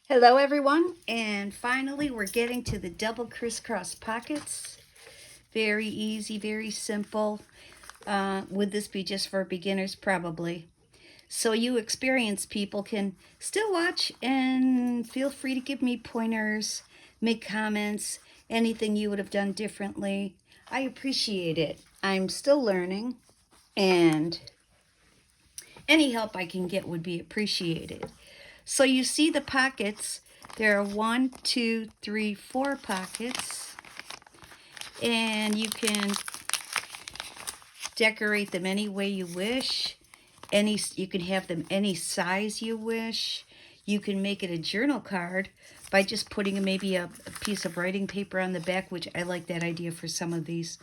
Hello everyone, and finally we're getting to the double crisscross pockets. Very easy, very simple. Would this be just for beginners? Probably. So you experienced people can still watch and feel free to give me pointers, make comments, anything you would have done differently. I appreciate it. I'm still learning, and any help I can get would be appreciated. So you see the pockets. There are 1, 2, 3, 4 pockets, and you can decorate them any way you wish. You can have them any size you wish. You can make it a journal card by just putting maybe a piece of writing paper on the back, which I like that idea for some of these.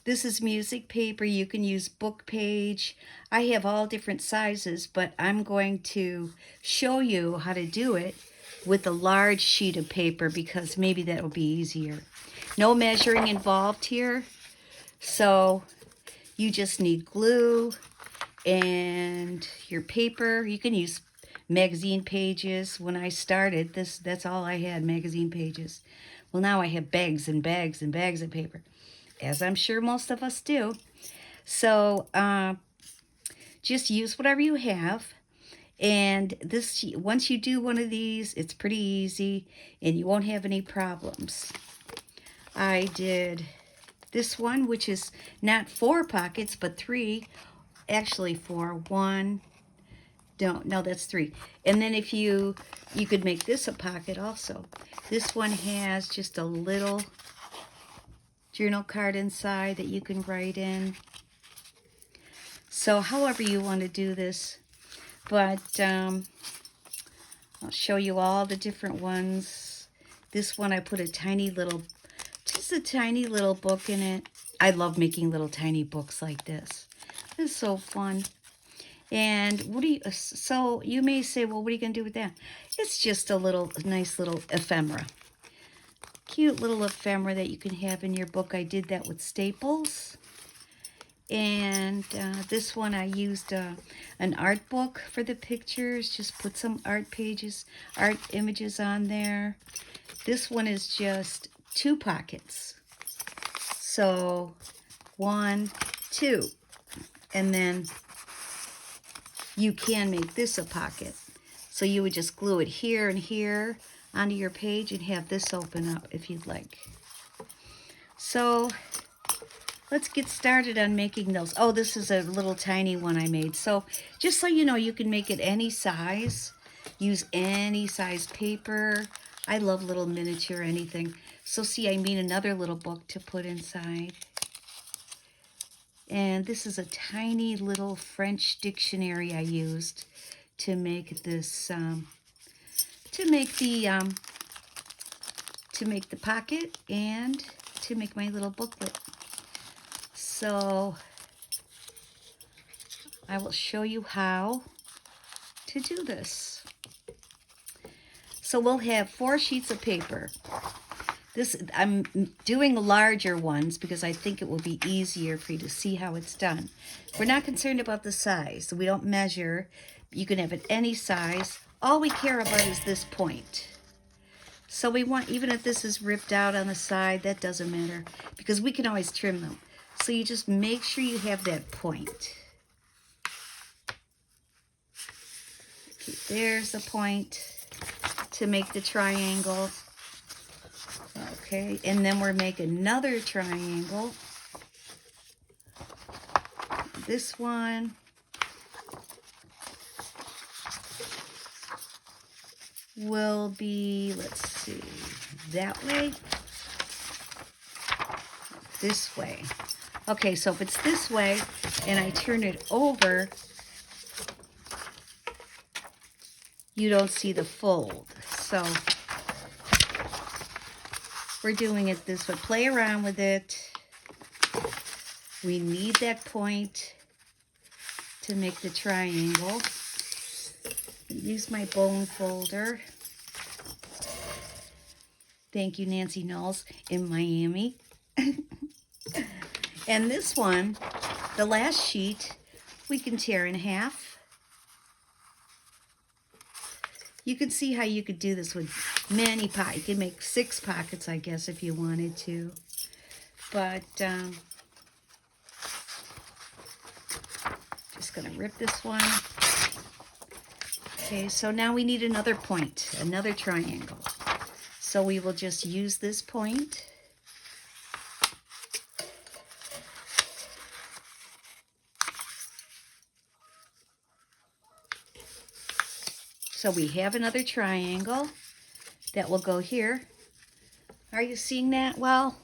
This is music paper. You can use book page. I have all different sizes, but I'm going to show you how to do it with a large sheet of paper because maybe that will be easier. No measuring involved here, so you just need glue and your paper. You can use magazine pages. When I started, that's all I had, magazine pages. Well, now I have bags and bags and bags of paper, as I'm sure most of us do. So just use whatever you have. And this, once you do one of these, it's pretty easy and you won't have any problems. I did this one, which is not 4 pockets, but 3. Actually 4. 1. No, that's 3. And then if you could make this a pocket also. This one has just a little journal card inside that you can write in. So however you want to do this, but I'll show you all the different ones. This one I put just a tiny little book in it. I love making little tiny books like this. This is so fun. And so you may say, well, what are you going to do with that? It's just a nice little ephemera. Cute little ephemera that you can have in your book. I did that with staples. And this one I used an art book for the pictures. Just put some art images on there. This one is just 2 pockets. So 1, 2. And then you can make this a pocket. So you would just glue it here and here onto your page and have this open up if you'd like. So let's get started on making those. Oh, this is a little tiny one I made. So just so you know, you can make it any size. Use any size paper. I love little miniature anything. So see, I made another little book to put inside. And this is a tiny little French dictionary I used to make this, to make the pocket and to make my little booklet. So I will show you how to do this. So we'll have 4 sheets of paper. I'm doing larger ones because I think it will be easier for you to see how it's done. We're not concerned about the size, so we don't measure. You can have it any size. All we care about is this point. So we want, even if this is ripped out on the side, that doesn't matter because we can always trim them. So you just make sure you have that point. Okay, there's the point to make the triangle. Okay, and then we're making another triangle. This one. Will be, let's see, that way, this way. Okay, so if it's this way and I turn it over, you don't see the fold. So we're doing it this way. Play around with it. We need that point to make the triangle. Use my bone folder. Thank you, Nancy Knowles in Miami. And this one, the last sheet, we can tear in half. You can see how you could do this with many pockets. You can make 6 pockets, I guess, if you wanted to. But just going to rip this one. Okay, so now we need another point, another triangle. So we will just use this point. So we have another triangle that will go here. Are you seeing that well?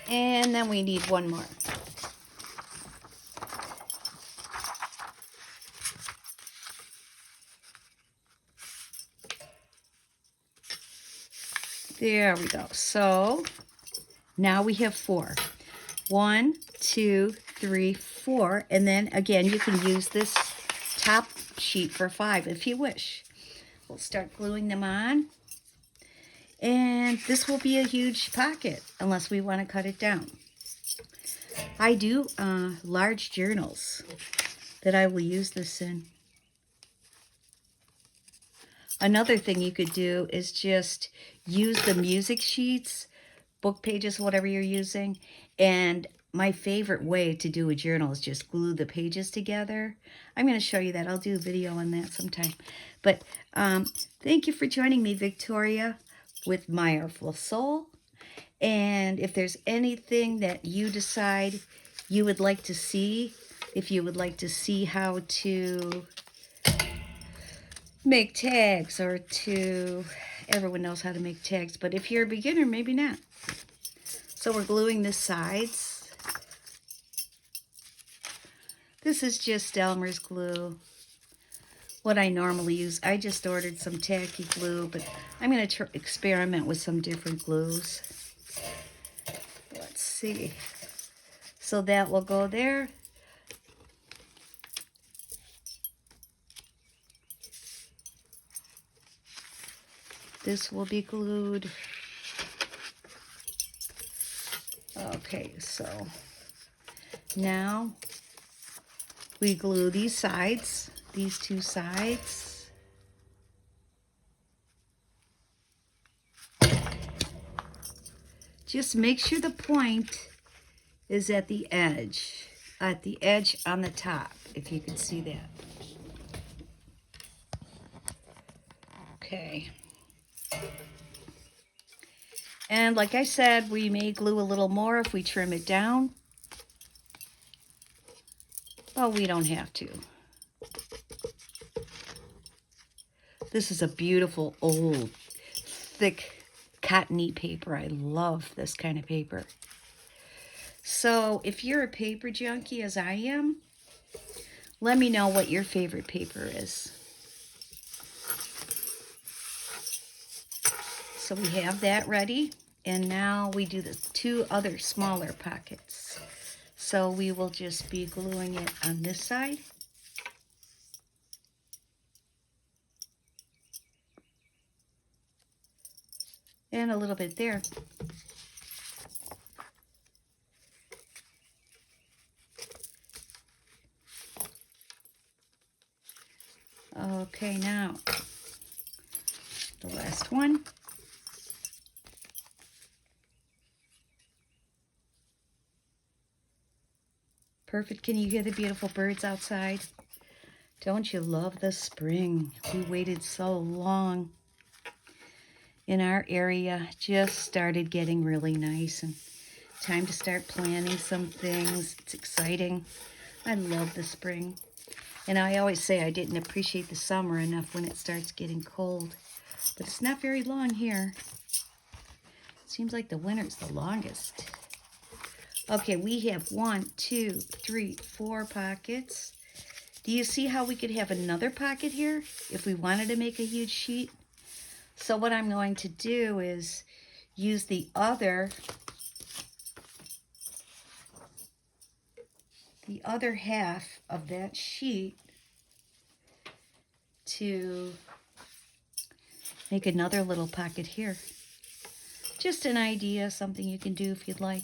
And then we need one more. There we go. So now we have 4. 1, 2, 3, 4. And then again, you can use this top sheet for 5 if you wish. We'll start gluing them on. And this will be a huge pocket unless we want to cut it down. I do large journals that I will use this in. Another thing you could do is just use the music sheets, book pages, whatever you're using. And my favorite way to do a journal is just glue the pages together. I'm going to show you that. I'll do a video on that sometime. But thank you for joining me, Victoria, with My Artful Soul. And if there's anything that you decide you would like to see, if you would like to see how to make tags or to, everyone knows how to make tags, but if you're a beginner, maybe not. So we're gluing the sides. This is just Elmer's glue. What I normally use, I just ordered some tacky glue, but I'm going to experiment with some different glues. Let's see. So that will go there. This will be glued. Okay, so now we glue these sides, these 2 sides. Just make sure the point is at the edge on the top, if you can see that. Okay. And like I said, we may glue a little more if we trim it down. But we don't have to. This is a beautiful, old, thick, cottony paper. I love this kind of paper. So if you're a paper junkie as I am, let me know what your favorite paper is. So we have that ready, and now we do the 2 other smaller pockets. So we will just be gluing it on this side. And a little bit there. Okay, now the last one. Perfect. Can you hear the beautiful birds outside? Don't you love the spring? We waited so long. In our area, just started getting really nice, and time to start planting some things. It's exciting. I love the spring. And I always say I didn't appreciate the summer enough when it starts getting cold. But it's not very long here. Seems like the winter's the longest. Okay, we have 1, 2, 3, 4 pockets. Do you see how we could have another pocket here if we wanted to make a huge sheet? So what I'm going to do is use the other half of that sheet to make another little pocket here. Just an idea, something you can do if you'd like.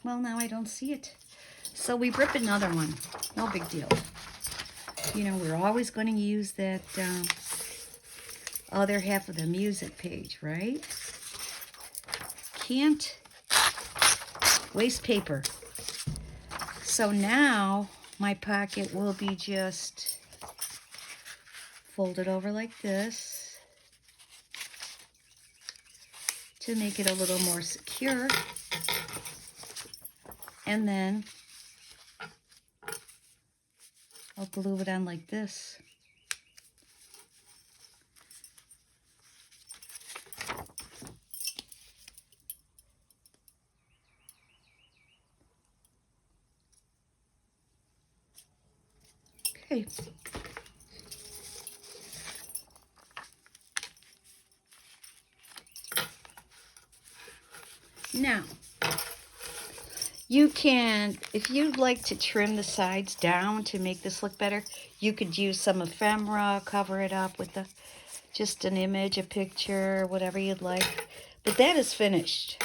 Well, now I don't see it. So we rip another one. No big deal. You know, we're always going to use that other half of the music page, right? Can't waste paper. So now my pocket will be just folded over like this to make it a little more secure. And then I'll glue it on like this. Okay. Now, you can, if you'd like to trim the sides down to make this look better, you could use some ephemera, cover it up with just an image, a picture, whatever you'd like. But that is finished.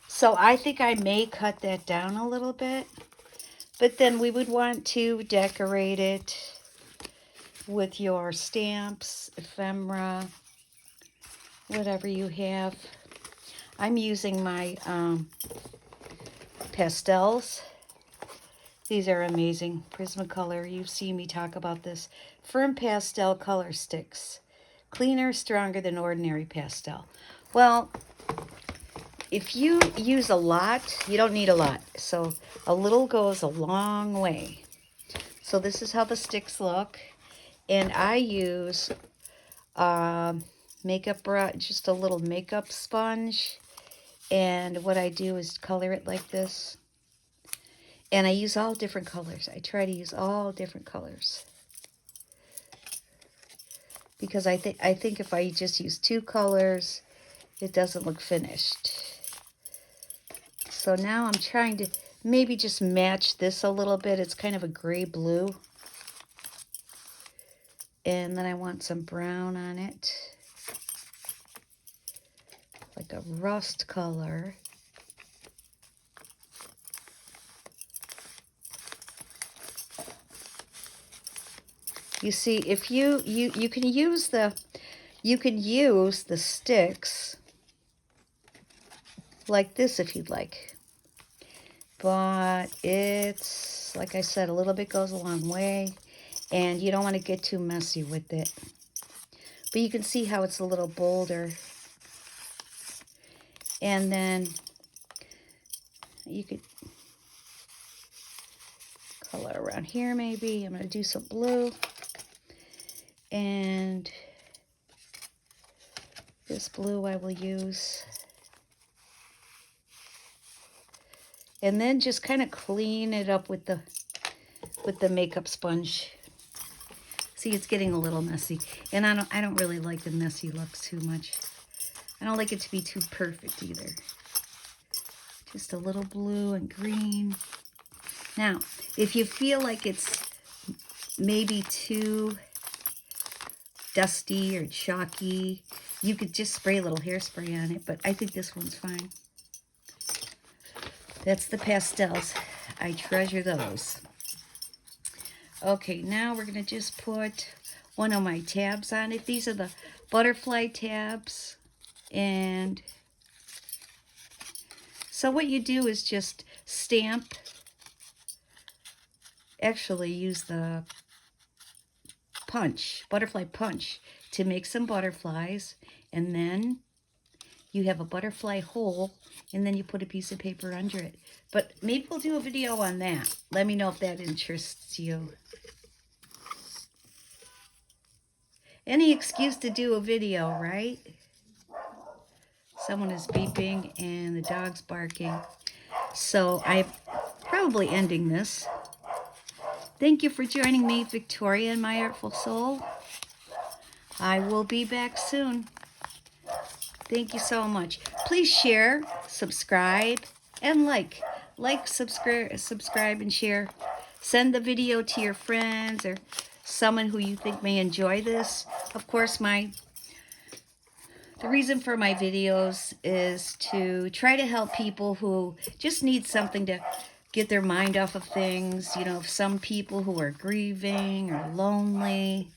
So I think I may cut that down a little bit. But then we would want to decorate it with your stamps, ephemera, whatever you have. I'm using my pastels. These are amazing. Prismacolor, you've seen me talk about this. Firm pastel color sticks. Cleaner, stronger than ordinary pastel. Well, if you use a lot, you don't need a lot. So a little goes a long way. So this is how the sticks look. And I use makeup brush, just a little makeup sponge. And what I do is color it like this. And I use all different colors. I try to use all different colors. Because I think if I just use two colors, it doesn't look finished. So now I'm trying to maybe just match this a little bit. It's kind of a gray blue. And then I want some brown on it. Like a rust color. You see, if you can use the sticks like this if you'd like. But it's, like I said, a little bit goes a long way, and you don't want to get too messy with it. But you can see how it's a little bolder. And then you could color around here maybe. I'm going to do some blue. And this blue I will use. And then just kind of clean it up with the makeup sponge. See, it's getting a little messy. And I don't really like the messy looks too much. I don't like it to be too perfect either. Just a little blue and green. Now, if you feel like it's maybe too dusty or chalky, you could just spray a little hairspray on it, but I think this one's fine. That's the pastels. I treasure those. Okay, now we're going to just put one of my tabs on it. These are the butterfly tabs. And so what you do is just stamp. Actually, use the punch, butterfly punch, to make some butterflies, and then you have a butterfly hole, and then you put a piece of paper under it. But maybe we'll do a video on that. Let me know if that interests you. Any excuse to do a video, right? Someone is beeping and the dog's barking. So I'm probably ending this. Thank you for joining me, Victoria and My Artful Soul. I will be back soon. Thank you so much. Please share, subscribe, and like. Like, subscribe, and share. Send the video to your friends or someone who you think may enjoy this. Of course, my The reason for my videos is to try to help people who just need something to get their mind off of things. You know, some people who are grieving or lonely.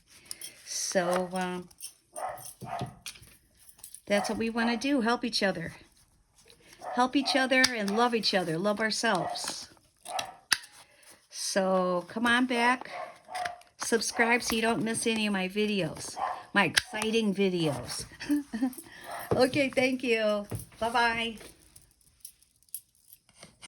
So that's what we want to do, help each other. Help each other and love each other, love ourselves. So come on back, subscribe so you don't miss any of my videos, my exciting videos. Okay, thank you. Bye-bye.